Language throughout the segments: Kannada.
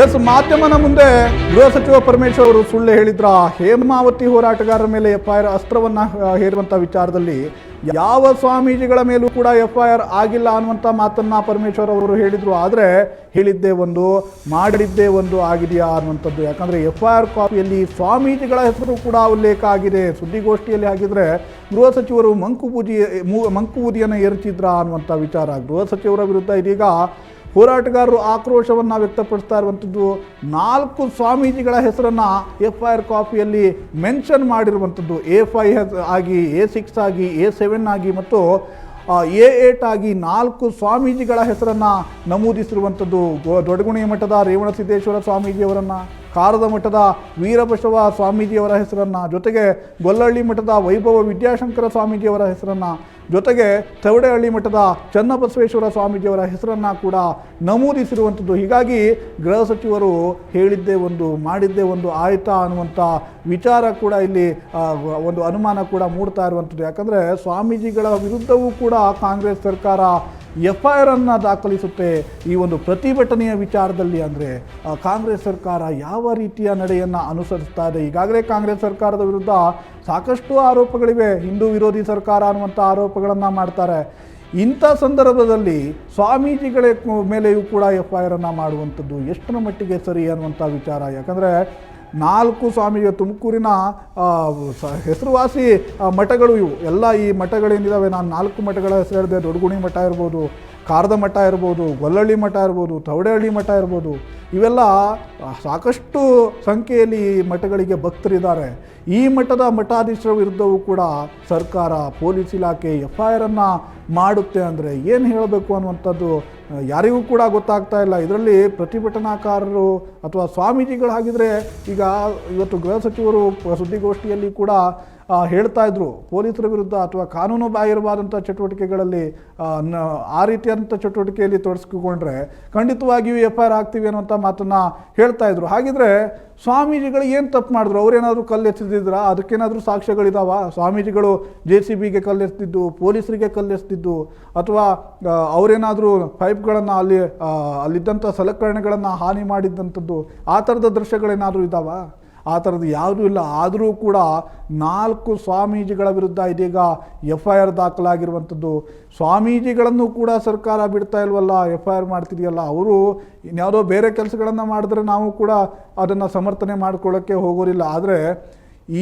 ಎಸ್, ಮಾಧ್ಯಮನ ಮುಂದೆ ಗೃಹ ಸಚಿವ ಪರಮೇಶ್ವರ್ ಅವರು ಸುಳ್ಳು ಹೇಳಿದ್ರ ಹೇಮಾವತಿ ಹೋರಾಟಗಾರರ ಮೇಲೆ ಎಫ್ಐಆರ್ ಅಸ್ತ್ರವನ್ನ ಹೇರುವಂತ ವಿಚಾರದಲ್ಲಿ ಯಾವ ಸ್ವಾಮೀಜಿಗಳ ಮೇಲೂ ಕೂಡ ಎಫ್ಐಆರ್ ಆಗಿಲ್ಲ ಅನ್ನುವಂಥ ಮಾತನ್ನ ಪರಮೇಶ್ವರ್ ಅವರು ಹೇಳಿದ್ರು. ಆದರೆ ಹೇಳಿದ್ದೇ ಒಂದು, ಮಾಡಿದ್ದೇ ಒಂದು ಆಗಿದೆಯಾ ಅನ್ನುವಂಥದ್ದು. ಯಾಕಂದ್ರೆ ಎಫ್ಐಆರ್ ಕಾಪಿಯಲ್ಲಿ ಸ್ವಾಮೀಜಿಗಳ ಹೆಸರು ಕೂಡ ಉಲ್ಲೇಖ ಆಗಿದೆ. ಸುದ್ದಿಗೋಷ್ಠಿಯಲ್ಲಿ ಆಗಿದ್ರೆ ಗೃಹ ಸಚಿವರು ಮಂಕು ಬೂದಿಯನ್ನು ಎರಚಿದ್ರ ಅನ್ನುವಂಥ ವಿಚಾರ. ಗೃಹ ಸಚಿವರ ವಿರುದ್ಧ ಇದೀಗ ಹೋರಾಟಗಾರರು ಆಕ್ರೋಶವನ್ನು ವ್ಯಕ್ತಪಡಿಸ್ತಾ ಇರುವಂಥದ್ದು. 4 ಸ್ವಾಮೀಜಿಗಳ ಹೆಸರನ್ನು ಎಫ್ಐಆರ್ ಕಾಪಿಯಲ್ಲಿ ಮೆನ್ಷನ್ ಮಾಡಿರುವಂಥದ್ದು. A5 ಆಗಿ, A6 ಆಗಿ, A7 ಆಗಿ ಮತ್ತು A8 ಆಗಿ 4 ಸ್ವಾಮೀಜಿಗಳ ಹೆಸರನ್ನು ನಮೂದಿಸಿರುವಂಥದ್ದು. ದೊಡ್ಡಗುಣಿ ಮಠದ ರೇವಣಸಿದ್ದೇಶ್ವರ ಸ್ವಾಮೀಜಿಯವರನ್ನು, ಕಾರದ ಮಠದ ವೀರಬಸವ ಸ್ವಾಮೀಜಿಯವರ ಹೆಸರನ್ನು, ಜೊತೆಗೆ ಗೊಲ್ಲಹಳ್ಳಿ ಮಠದ ವೈಭವ ವಿದ್ಯಾಶಂಕರ ಸ್ವಾಮೀಜಿಯವರ ಹೆಸರನ್ನು, ಜೊತೆಗೆ ತವಡೆಹಳ್ಳಿ ಮಠದ ಚನ್ನಬಸವೇಶ್ವರ ಸ್ವಾಮೀಜಿಯವರ ಹೆಸರನ್ನು ಕೂಡ ನಮೂದಿಸಿರುವಂಥದ್ದು. ಹೀಗಾಗಿ ಗೃಹ ಸಚಿವರು ಹೇಳಿದ್ದೇ ಒಂದು, ಮಾಡಿದ್ದೇ ಒಂದು ಆಯ್ತಾ ಅನ್ನುವಂಥ ವಿಚಾರ ಕೂಡ ಇಲ್ಲಿ ಒಂದು ಅನುಮಾನ ಕೂಡ ಮೂಡ್ತಾ ಇರುವಂಥದ್ದು. ಯಾಕಂದರೆ ಸ್ವಾಮೀಜಿಗಳ ವಿರುದ್ಧವೂ ಕೂಡ ಕಾಂಗ್ರೆಸ್ ಸರ್ಕಾರ ಎಫ್ಐಆರ್ ಅನ್ನು ದಾಖಲಿಸುತ್ತೆ. ಈ ಒಂದು ಪ್ರತಿಭಟನೆಯ ವಿಚಾರದಲ್ಲಿ ಅಂದರೆ ಕಾಂಗ್ರೆಸ್ ಸರ್ಕಾರ ಯಾವ ರೀತಿಯ ನಡೆಯನ್ನು ಅನುಸರಿಸ್ತಾ ಇದೆ. ಈಗಾಗಲೇ ಕಾಂಗ್ರೆಸ್ ಸರ್ಕಾರದ ವಿರುದ್ಧ ಸಾಕಷ್ಟು ಆರೋಪಗಳಿವೆ. ಹಿಂದೂ ವಿರೋಧಿ ಸರ್ಕಾರ ಅನ್ನುವಂಥ ಆರೋಪಗಳನ್ನು ಮಾಡ್ತಾರೆ. ಇಂಥ ಸಂದರ್ಭದಲ್ಲಿ ಸ್ವಾಮೀಜಿಗಳ ಮೇಲೆಯೂ ಕೂಡ ಎಫ್ಐಆರ್ ಅನ್ನು ಮಾಡುವಂಥದ್ದು ಎಷ್ಟರ ಮಟ್ಟಿಗೆ ಸರಿ ಅನ್ನುವಂಥ ವಿಚಾರ. ಯಾಕಂದರೆ 4 ಸ್ವಾಮೀಜಿ, ತುಮಕೂರಿನ ಹೆಸರುವಾಸಿ ಮಠಗಳು ಇವು ಎಲ್ಲ. ಈ ಮಠಗಳೇನಿದ್ದಾವೆ, ನಾನು 4 ಮಠಗಳ ಹೆಸರು ಹೇಳಿದೆ. ದೊಡ್ಡಗುಣಿ ಮಠ ಇರ್ಬೋದು, ಕಾರದ ಮಠ ಇರ್ಬೋದು, ಗೊಲ್ಲಹಳ್ಳಿ ಮಠ ಇರ್ಬೋದು, ತವಡೆಹಳ್ಳಿ ಮಠ ಇರ್ಬೋದು, ಇವೆಲ್ಲ ಸಾಕಷ್ಟು ಸಂಖ್ಯೆಯಲ್ಲಿ ಈ ಮಠಗಳಿಗೆ ಭಕ್ತರಿದ್ದಾರೆ. ಈ ಮಠದ ಮಠಾಧೀಶರ ವಿರುದ್ಧವೂ ಕೂಡ ಸರ್ಕಾರ, ಪೊಲೀಸ್ ಇಲಾಖೆ ಎಫ್ಐಆರ್ ಅನ್ನು ಮಾಡುತ್ತೆ ಅಂದರೆ ಏನು ಹೇಳಬೇಕು ಅನ್ನುವಂಥದ್ದು ಯಾರಿಗೂ ಕೂಡ ಗೊತ್ತಾಗ್ತಾ ಇಲ್ಲ. ಇದರಲ್ಲಿ ಪ್ರತಿಭಟನಾಕಾರರು ಅಥವಾ ಸ್ವಾಮೀಜಿಗಳಾಗಿದ್ದರೆ ಈಗ ಇವತ್ತು ಗೃಹ ಸಚಿವರು ಸುದ್ದಿಗೋಷ್ಠಿಯಲ್ಲಿ ಕೂಡ ಹೇಳ್ತಾ ಇದ್ರು, ಪೊಲೀಸರ ವಿರುದ್ಧ ಅಥವಾ ಕಾನೂನು ಬಾಹಿರವಾದಂಥ ಚಟುವಟಿಕೆಗಳಲ್ಲಿ ಆ ರೀತಿಯಾದಂಥ ಚಟುವಟಿಕೆಯಲ್ಲಿ ತೊಡಗಿಸ್ಕೊಂಡ್ರೆ ಖಂಡಿತವಾಗಿಯೂ ಎಫ್ಐಆರ್ ಆಗ್ತೀವಿ ಅನ್ನುವಂಥ ಮಾತನ್ನು ಹೇಳ್ತಾ ಇದ್ರು. ಹಾಗಿದ್ರೆ ಸ್ವಾಮೀಜಿಗಳು ಏನು ತಪ್ಪು ಮಾಡಿದ್ರು? ಅವರೇನಾದರೂ ಕಲ್ಲೆತ್ತಿದ್ರಾ? ಅದಕ್ಕೇನಾದರೂ ಸಾಕ್ಷ್ಯಗಳಿದಾವ? ಸ್ವಾಮೀಜಿಗಳು JCBಗೆ ಕಲ್ಲೆತ್ತಿದ್ದು, ಪೊಲೀಸರಿಗೆ ಕಲ್ಲೆತ್ತಿದ್ದು, ಅಥವಾ ಅವರೇನಾದರೂ ಪೈಪ್ಗಳನ್ನು ಅಲ್ಲಿದ್ದಂಥ ಸಲಕರಣೆಗಳನ್ನು ಹಾನಿ ಮಾಡಿದ್ದಂಥದ್ದು, ಆ ಥರದ ದೃಶ್ಯಗಳೇನಾದರೂ ಇದ್ದಾವ? ಆ ಥರದ್ದು ಯಾವುದೂ ಇಲ್ಲ. ಆದರೂ ಕೂಡ 4 ಸ್ವಾಮೀಜಿಗಳ ವಿರುದ್ಧ ಇದೀಗ ಎಫ್ಐಆರ್ ದಾಖಲಾಗಿರುವಂಥದ್ದು. ಸ್ವಾಮೀಜಿಗಳನ್ನು ಕೂಡ ಸರ್ಕಾರ ಬಿಡ್ತಾ ಇಲ್ವಲ್ಲ, ಎಫ್ಐಆರ್ ಮಾಡ್ತಿದೆಯಲ್ಲ. ಅವರು ಇನ್ಯಾವುದೋ ಬೇರೆ ಕೆಲಸಗಳನ್ನು ಮಾಡಿದ್ರೆ ನಾವು ಕೂಡ ಅದನ್ನು ಸಮರ್ಥನೆ ಮಾಡ್ಕೊಳ್ಳೋಕ್ಕೆ ಹೋಗೋದಿಲ್ಲ. ಆದರೆ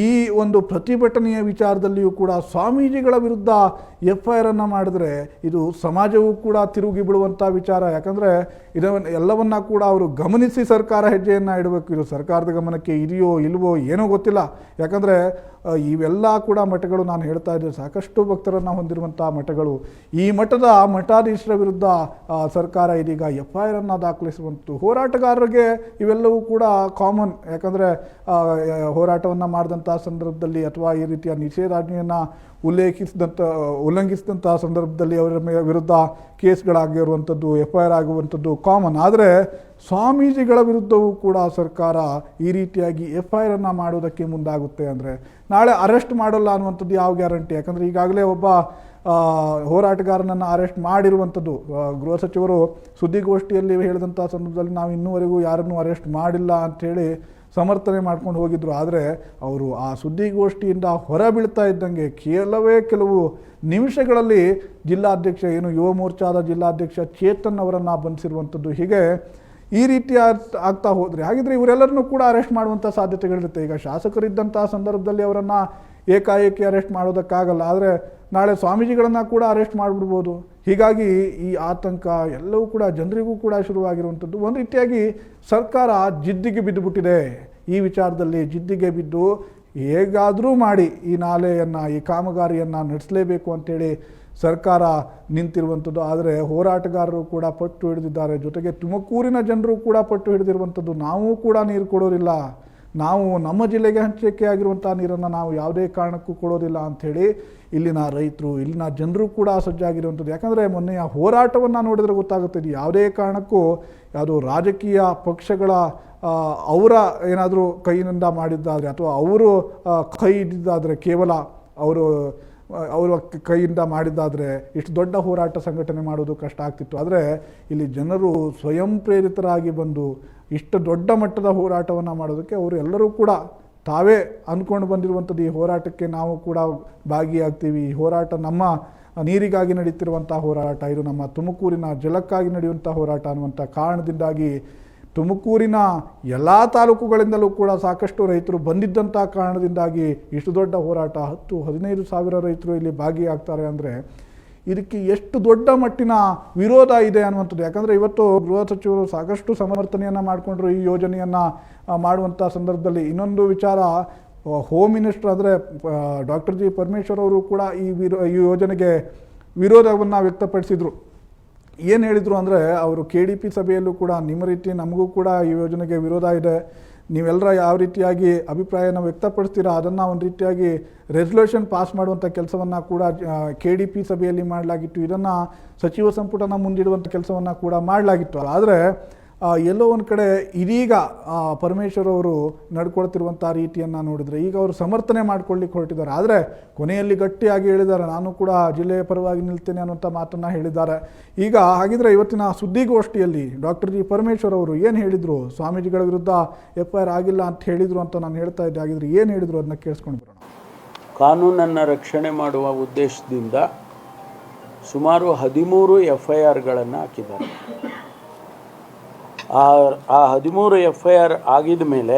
ಈ ಒಂದು ಪ್ರತಿಭಟನೆಯ ವಿಚಾರದಲ್ಲಿಯೂ ಕೂಡ ಸ್ವಾಮೀಜಿಗಳ ವಿರುದ್ಧ ಎಫ್ಐಆರ್ ಅನ್ನು ಮಾಡಿದ್ರೆ ಇದು ಸಮಾಜವೂ ಕೂಡ ತಿರುಗಿ ಬಿಡುವಂಥ ವಿಚಾರ. ಯಾಕಂದರೆ ಇದನ್ನು ಎಲ್ಲವನ್ನ ಕೂಡ ಅವರು ಗಮನಿಸಿ ಸರ್ಕಾರ ಹೆಜ್ಜೆಯನ್ನು ಇಡಬೇಕು. ಇದು ಸರ್ಕಾರದ ಗಮನಕ್ಕೆ ಇದೆಯೋ ಇಲ್ವೋ ಏನೋ ಗೊತ್ತಿಲ್ಲ. ಯಾಕಂದರೆ ಇವೆಲ್ಲ ಕೂಡ ಮಠಗಳು, ನಾನು ಹೇಳ್ತಾ ಇದ್ದೆ, ಸಾಕಷ್ಟು ಭಕ್ತರನ್ನು ಹೊಂದಿರುವಂಥ ಮಠಗಳು. ಈ ಮಠದ ಮಠಾಧೀಶರ ವಿರುದ್ಧ ಸರ್ಕಾರ ಇದೀಗ ಎಫ್ಐಆರ್ ಅನ್ನು ದಾಖಲಿಸುವಂಥದ್ದು. ಹೋರಾಟಗಾರರಿಗೆ ಇವೆಲ್ಲವೂ ಕೂಡ ಕಾಮನ್. ಯಾಕಂದರೆ ಹೋರಾಟವನ್ನು ಮಾಡಿದಂಥ ಸಂದರ್ಭದಲ್ಲಿ ಅಥವಾ ಈ ರೀತಿಯ ನಿಷೇಧಾಜ್ಞೆಯನ್ನು ಉಲ್ಲಂಘಿಸಿದಂಥ ಸಂದರ್ಭದಲ್ಲಿ ಅವರ ವಿರುದ್ಧ ಕೇಸ್ಗಳಾಗಿರುವಂಥದ್ದು, ಎಫ್ಐಆರ್ ಆಗುವಂಥದ್ದು ಕಾಮನ್. ಆದರೆ ಸ್ವಾಮೀಜಿಗಳ ವಿರುದ್ಧವೂ ಕೂಡ ಸರ್ಕಾರ ಈ ರೀತಿಯಾಗಿ ಎಫ್ಐಆರ್ ಅನ್ನು ಮಾಡೋದಕ್ಕೆ ಮುಂದಾಗುತ್ತೆ ಅಂದರೆ ನಾಳೆ ಅರೆಸ್ಟ್ ಮಾಡಲ್ಲ ಅನ್ನುವಂಥದ್ದು ಯಾವ ಗ್ಯಾರಂಟಿ? ಯಾಕಂದರೆ ಈಗಾಗಲೇ ಒಬ್ಬ ಹೋರಾಟಗಾರನನ್ನು ಅರೆಸ್ಟ್ ಮಾಡಿರುವಂಥದ್ದು. ಗೃಹ ಸಚಿವರು ಸುದ್ದಿಗೋಷ್ಠಿಯಲ್ಲಿ ಹೇಳಿದಂಥ ಸಂದರ್ಭದಲ್ಲಿ ನಾವು ಇನ್ನೂವರೆಗೂ ಯಾರನ್ನೂ ಅರೆಸ್ಟ್ ಮಾಡಿಲ್ಲ ಅಂಥೇಳಿ ಸಮರ್ಥನೆ ಮಾಡ್ಕೊಂಡು ಹೋಗಿದ್ರು. ಆದರೆ ಅವರು ಆ ಸುದ್ದಿಗೋಷ್ಠಿಯಿಂದ ಹೊರಬೀಳ್ತಾ ಇದ್ದಂಗೆ ಕೆಲವು ನಿಮಿಷಗಳಲ್ಲಿ ಜಿಲ್ಲಾಧ್ಯಕ್ಷ, ಯುವ ಮೋರ್ಚಾದ ಜಿಲ್ಲಾಧ್ಯಕ್ಷ ಚೇತನ್ ಅವರನ್ನು ಬಂಧಿಸಿರುವಂಥದ್ದು. ಹೀಗೆ ಈ ರೀತಿ ಆಗ್ತಾ ಹೋದರೆ ಹಾಗಿದ್ರೆ ಇವರೆಲ್ಲರನ್ನೂ ಕೂಡ ಅರೆಸ್ಟ್ ಮಾಡುವಂಥ ಸಾಧ್ಯತೆಗಳಿರುತ್ತೆ. ಈಗ ಶಾಸಕರಿದ್ದಂಥ ಸಂದರ್ಭದಲ್ಲಿ ಅವರನ್ನು ಏಕಾಏಕಿ ಅರೆಸ್ಟ್ ಮಾಡೋದಕ್ಕಾಗಲ್ಲ. ಆದರೆ ನಾಳೆ ಸ್ವಾಮೀಜಿಗಳನ್ನು ಕೂಡ ಅರೆಸ್ಟ್ ಮಾಡಿಬಿಡ್ಬೋದು. ಹೀಗಾಗಿ ಈ ಆತಂಕ ಎಲ್ಲವೂ ಕೂಡ ಜನರಿಗೂ ಕೂಡ ಶುರುವಾಗಿರುವಂಥದ್ದು. ಒಂದು ರೀತಿಯಾಗಿ ಸರ್ಕಾರ ಜಿದ್ದಿಗೆ ಬಿದ್ದುಬಿಟ್ಟಿದೆ. ಈ ವಿಚಾರದಲ್ಲಿ ಜಿದ್ದಿಗೆ ಬಿದ್ದು ಹೇಗಾದರೂ ಮಾಡಿ ಈ ನಾಲೆಯನ್ನು, ಈ ಕಾಮಗಾರಿಯನ್ನು ನಡೆಸಲೇಬೇಕು ಅಂತೇಳಿ ಸರ್ಕಾರ ನಿಂತಿರುವಂಥದ್ದು. ಆದರೆ ಹೋರಾಟಗಾರರು ಕೂಡ ಪಟ್ಟು ಹಿಡಿದಿದ್ದಾರೆ. ಜೊತೆಗೆ ತುಮಕೂರಿನ ಜನರು ಕೂಡ ಪಟ್ಟು ಹಿಡಿದಿರುವಂಥದ್ದು. ನಾವು ಕೂಡ ನೀರು ಕೊಡೋದಿಲ್ಲ, ನಾವು ನಮ್ಮ ಜಿಲ್ಲೆಗೆ ಹಂಚಿಕೆ ಆಗಿರುವಂಥ ನೀರನ್ನು ನಾವು ಯಾವುದೇ ಕಾರಣಕ್ಕೂ ಕೊಡೋದಿಲ್ಲ ಅಂಥೇಳಿ ಇಲ್ಲಿನ ರೈತರು, ಇಲ್ಲಿನ ಜನರು ಕೂಡ ಸಜ್ಜಾಗಿರುವಂಥದ್ದು. ಯಾಕಂದರೆ ಮೊನ್ನೆಯ ಹೋರಾಟವನ್ನು ನೋಡಿದರೆ ಗೊತ್ತಾಗುತ್ತೆ, ಇದು ಯಾವುದೇ ಕಾರಣಕ್ಕೂ ಯಾವುದೋ ರಾಜಕೀಯ ಪಕ್ಷಗಳ ಅವರ ಏನಾದರೂ ಕೈಯಿಂದ ಮಾಡಿದ್ದಾದರೆ ಅಥವಾ ಅವರು ಕೈ ಇದ್ದಿದ್ದಾದರೆ, ಕೇವಲ ಅವರ ಕೈಯಿಂದ ಮಾಡಿದ್ದಾದರೆ ಇಷ್ಟು ದೊಡ್ಡ ಹೋರಾಟ ಸಂಘಟನೆ ಮಾಡೋದು ಕಷ್ಟ ಆಗ್ತಿತ್ತು. ಆದರೆ ಇಲ್ಲಿ ಜನರು ಸ್ವಯಂ ಪ್ರೇರಿತರಾಗಿ ಬಂದು ಇಷ್ಟು ದೊಡ್ಡ ಮಟ್ಟದ ಹೋರಾಟವನ್ನು ಮಾಡೋದಕ್ಕೆ ಅವರು ಎಲ್ಲರೂ ಕೂಡ ತಾವೇ ಅಂದ್ಕೊಂಡು ಬಂದಿರುವಂಥದ್ದು ಈ ಹೋರಾಟಕ್ಕೆ ನಾವು ಕೂಡ ಭಾಗಿಯಾಗ್ತೀವಿ, ಈ ಹೋರಾಟ ನಮ್ಮ ನೀರಿಗಾಗಿ ನಡೀತಿರುವಂಥ ಹೋರಾಟ, ಇದು ನಮ್ಮ ತುಮಕೂರಿನ ಜಲಕ್ಕಾಗಿ ನಡೆಯುವಂಥ ಹೋರಾಟ ಅನ್ನುವಂಥ ಕಾರಣದಿಂದಾಗಿ ತುಮಕೂರಿನ ಎಲ್ಲ ತಾಲೂಕುಗಳಿಂದಲೂ ಕೂಡ ಸಾಕಷ್ಟು ರೈತರು ಬಂದಿದ್ದಂಥ ಕಾರಣದಿಂದಾಗಿ ಇಷ್ಟು ದೊಡ್ಡ ಹೋರಾಟ 10-15 ಸಾವಿರ ರೈತರು ಇಲ್ಲಿ ಭಾಗಿಯಾಗ್ತಾರೆ ಅಂದರೆ ಇದಕ್ಕೆ ಎಷ್ಟು ದೊಡ್ಡ ಮಟ್ಟಿನ ವಿರೋಧ ಇದೆ ಅನ್ನುವಂಥದ್ದು. ಯಾಕಂದರೆ ಇವತ್ತು ಗೃಹ ಸಚಿವರು ಸಾಕಷ್ಟು ಸಮರ್ಥನೆಯನ್ನು ಮಾಡಿಕೊಂಡ್ರು ಈ ಯೋಜನೆಯನ್ನು ಮಾಡುವಂಥ ಸಂದರ್ಭದಲ್ಲಿ. ಇನ್ನೊಂದು ವಿಚಾರ, ಹೋಮ್ ಮಿನಿಸ್ಟರ್ ಅಂದರೆ ಡಾಕ್ಟರ್ ಜಿ ಪರಮೇಶ್ವರ್ ಅವರು ಕೂಡ ಈ ಯೋಜನೆಗೆ ವಿರೋಧವನ್ನು ವ್ಯಕ್ತಪಡಿಸಿದರು. ಏನು ಹೇಳಿದರು ಅಂದರೆ ಅವರು KDP ಸಭೆಯಲ್ಲೂ ಕೂಡ ನಿಮ್ಮ ರೀತಿ ನಮಗೂ ಕೂಡ ಈ ಯೋಜನೆಗೆ ವಿರೋಧ ಇದೆ, ನೀವೆಲ್ಲರ ಯಾವ ರೀತಿಯಾಗಿ ಅಭಿಪ್ರಾಯನ ವ್ಯಕ್ತಪಡಿಸ್ತೀರಾ ಅದನ್ನು ಒಂದು ರೀತಿಯಾಗಿ ರೆಸಲ್ಯೂಷನ್ ಪಾಸ್ ಮಾಡುವಂಥ ಕೆಲಸವನ್ನು ಕೂಡ KDP ಸಭೆಯಲ್ಲಿ ಮಾಡಲಾಗಿತ್ತು, ಇದನ್ನು ಸಚಿವ ಸಂಪುಟನ ಮುಂದಿಡುವಂಥ ಕೆಲಸವನ್ನು ಕೂಡ ಮಾಡಲಾಗಿತ್ತು. ಆದರೆ ಎಲ್ಲೋ ಒಂದು ಕಡೆ ಇದೀಗ ಪರಮೇಶ್ವರ್ ಅವರು ನಡ್ಕೊಳ್ತಿರುವಂಥ ರೀತಿಯನ್ನು ನೋಡಿದರೆ ಈಗ ಅವರು ಸಮರ್ಥನೆ ಮಾಡ್ಕೊಳ್ಳಿಕ್ಕೆ ಹೊರಟಿದ್ದಾರೆ. ಆದರೆ ಕೊನೆಯಲ್ಲಿ ಗಟ್ಟಿಯಾಗಿ ಹೇಳಿದ್ದಾರೆ, ನಾನು ಕೂಡ ಜಿಲ್ಲೆಯ ಪರವಾಗಿ ನಿಲ್ತೇನೆ ಅನ್ನುವಂಥ ಮಾತನ್ನು ಹೇಳಿದ್ದಾರೆ. ಈಗ ಹಾಗಿದ್ರೆ ಇವತ್ತಿನ ಸುದ್ದಿಗೋಷ್ಠಿಯಲ್ಲಿ ಡಾಕ್ಟರ್ ಜಿ ಪರಮೇಶ್ವರ್ ಅವರು ಏನು ಹೇಳಿದರು, ಸ್ವಾಮೀಜಿಗಳ ವಿರುದ್ಧ FIR ಆಗಿಲ್ಲ ಅಂತ ಹೇಳಿದರು ಅಂತ ನಾನು ಹೇಳ್ತಾ ಇದ್ದೆ. ಹಾಗಿದ್ರೆ ಏನು ಹೇಳಿದರು ಅದನ್ನ ಕೇಳಿಸ್ಕೊಂಡು ಬರೋಣ. ಕಾನೂನನ್ನು ರಕ್ಷಣೆ ಮಾಡುವ ಉದ್ದೇಶದಿಂದ ಸುಮಾರು 13 FIRಗಳನ್ನು ಹಾಕಿದ್ದಾರೆ. ಆ 13 FIR ಆಗಿದ ಮೇಲೆ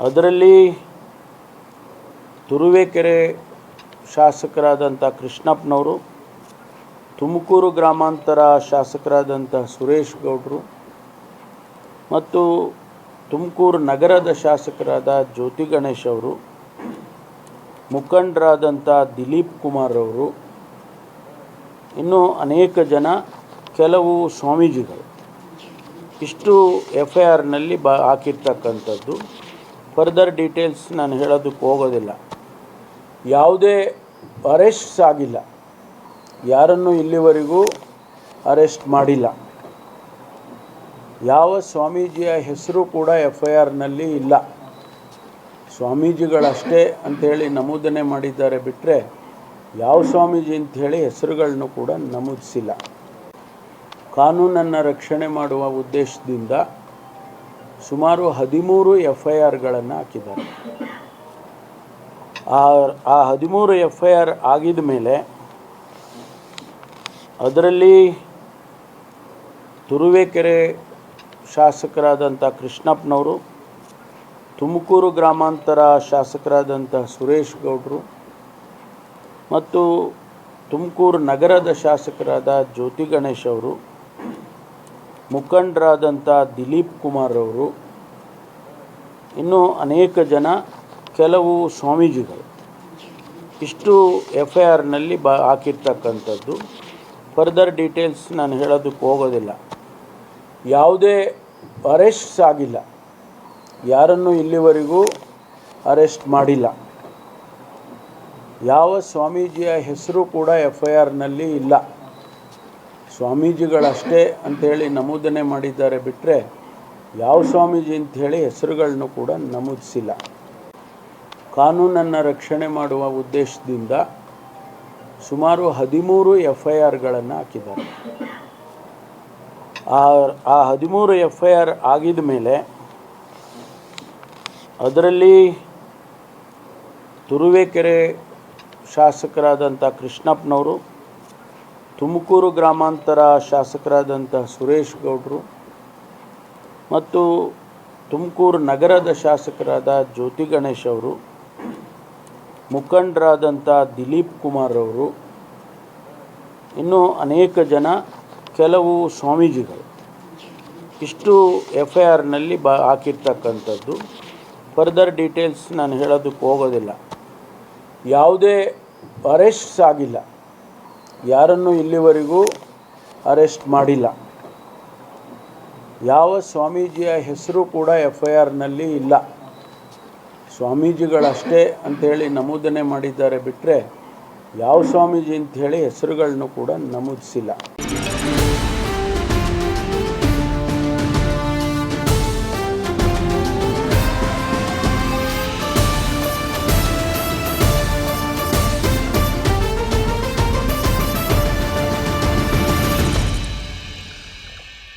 ಅದರಲ್ಲಿ ತುರುವೇಕೆರೆ ಶಾಸಕರಾದಂಥ ಕೃಷ್ಣಪ್ಪನವರು, ತುಮಕೂರು ಗ್ರಾಮಾಂತರ ಶಾಸಕರಾದಂಥ ಸುರೇಶ್ ಗೌಡರು ಮತ್ತು ತುಮಕೂರು ನಗರದ ಶಾಸಕರಾದ ಜ್ಯೋತಿ ಗಣೇಶ್ ಅವರು, ಮುಖಂಡರಾದಂಥ ದಿಲೀಪ್ ಕುಮಾರ್ ಅವರು, ಇನ್ನೂ ಅನೇಕ ಜನ, ಕೆಲವು ಸ್ವಾಮೀಜಿಗಳು ಇಷ್ಟು FIRನಲ್ಲಿ ಹಾಕಿರ್ತಕ್ಕಂಥದ್ದು. ಫರ್ದರ್ ಡೀಟೇಲ್ಸ್ ನಾನು ಹೇಳೋದಕ್ಕೆ ಹೋಗೋದಿಲ್ಲ. ಯಾವುದೇ ಅರೆಸ್ಟ್ಸ್ ಆಗಿಲ್ಲ, ಯಾರನ್ನು ಇಲ್ಲಿವರೆಗೂ ಅರೆಸ್ಟ್ ಮಾಡಿಲ್ಲ, ಯಾವ ಸ್ವಾಮೀಜಿಯ ಹೆಸರು ಕೂಡ FIRನಲ್ಲಿ ಇಲ್ಲ. ಸ್ವಾಮೀಜಿಗಳಷ್ಟೇ ಅಂಥೇಳಿ ನಮೂದನೆ ಮಾಡಿದ್ದಾರೆ ಬಿಟ್ಟರೆ ಯಾವ ಸ್ವಾಮೀಜಿ ಅಂಥೇಳಿ ಹೆಸರುಗಳನ್ನು ಕೂಡ ನಮೂದಿಸಿಲ್ಲ. ಕಾನೂನನ್ನು ರಕ್ಷಣೆ ಮಾಡುವ ಉದ್ದೇಶದಿಂದ ಸುಮಾರು 13 FIRಗಳನ್ನು ಹಾಕಿದ್ದಾರೆ. ಆ 13 FIR ಆಗಿದ ಮೇಲೆ ಅದರಲ್ಲಿ ತುರುವೇಕೆರೆ ಶಾಸಕರಾದಂಥ ಕೃಷ್ಣಪ್ಪನವರು, ತುಮಕೂರು ಗ್ರಾಮಾಂತರ ಶಾಸಕರಾದಂಥ ಸುರೇಶ್ ಗೌಡರು ಮತ್ತು ತುಮಕೂರು ನಗರದ ಶಾಸಕರಾದ ಜ್ಯೋತಿ ಗಣೇಶ್ ಅವರು, ಮುಖಂಡರಾದಂಥ ದಿಲೀಪ್ ಕುಮಾರ್ ಅವರು, ಇನ್ನೂ ಅನೇಕ ಜನ, ಕೆಲವು ಸ್ವಾಮೀಜಿಗಳು ಇಷ್ಟು FIRನಲ್ಲಿ ಹಾಕಿರ್ತಕ್ಕಂಥದ್ದು. ಫರ್ದರ್ ಡೀಟೇಲ್ಸ್ ನಾನು ಹೇಳೋದಕ್ಕೆ ಹೋಗೋದಿಲ್ಲ. ಯಾವುದೇ ಅರೆಸ್ಟ್ಸ್ ಆಗಿಲ್ಲ, ಯಾರನ್ನು ಇಲ್ಲಿವರೆಗೂ ಅರೆಸ್ಟ್ ಮಾಡಿಲ್ಲ, ಯಾವ ಸ್ವಾಮೀಜಿಯ ಹೆಸರು ಕೂಡ FIRನಲ್ಲಿ ಇಲ್ಲ. ಸ್ವಾಮೀಜಿಗಳಷ್ಟೇ ಅಂಥೇಳಿ ನಮೂದನೆ ಮಾಡಿದ್ದಾರೆ ಬಿಟ್ಟರೆ ಯಾವ ಸ್ವಾಮೀಜಿ ಅಂಥೇಳಿ ಹೆಸರುಗಳನ್ನು ಕೂಡ ನಮೂದಿಸಿಲ್ಲ. ಕಾನೂನನ್ನು ರಕ್ಷಣೆ ಮಾಡುವ ಉದ್ದೇಶದಿಂದ ಸುಮಾರು 13 FIRಗಳನ್ನು ಹಾಕಿದ್ದಾರೆ. ಆ 13 FIR ಆಗಿದ ಮೇಲೆ ಅದರಲ್ಲಿ ತುರುವೇಕೆರೆ ಶಾಸಕರಾದಂಥ ಕೃಷ್ಣಪ್ಪನವರು, ತುಮಕೂರು ಗ್ರಾಮಾಂತರ ಶಾಸಕರಾದಂಥ ಸುರೇಶ್ ಗೌಡರು ಮತ್ತು ತುಮಕೂರು ನಗರದ ಶಾಸಕರಾದ ಜ್ಯೋತಿ ಗಣೇಶ್ ಅವರು, ಮುಖಂಡರಾದಂಥ ದಿಲೀಪ್ ಕುಮಾರ್ ಅವರು, ಇನ್ನೂ ಅನೇಕ ಜನ, ಕೆಲವು ಸ್ವಾಮೀಜಿಗಳು ಇಷ್ಟು FIRನಲ್ಲಿ ಹಾಕಿರ್ತಕ್ಕಂಥದ್ದು. ಫರ್ದರ್ ಡೀಟೇಲ್ಸ್ ನಾನು ಹೇಳೋದಕ್ಕೆ ಹೋಗೋದಿಲ್ಲ. ಯಾವುದೇ ಅರೆಸ್ಟ್ಸ್ ಆಗಿಲ್ಲ, ಯಾರನ್ನು ಇಲ್ಲಿವರೆಗೂ ಅರೆಸ್ಟ್ ಮಾಡಿಲ್ಲ, ಯಾವ ಸ್ವಾಮೀಜಿಯ ಹೆಸರು ಕೂಡ FIRನಲ್ಲಿ ಇಲ್ಲ. ಸ್ವಾಮೀಜಿಗಳಷ್ಟೇ ಅಂಥೇಳಿ ನಮೂದನೆ ಮಾಡಿದ್ದಾರೆ ಬಿಟ್ಟರೆ ಯಾವ ಸ್ವಾಮೀಜಿ ಅಂಥೇಳಿ ಹೆಸರುಗಳನ್ನು ಕೂಡ ನಮೂದಿಸಿಲ್ಲ.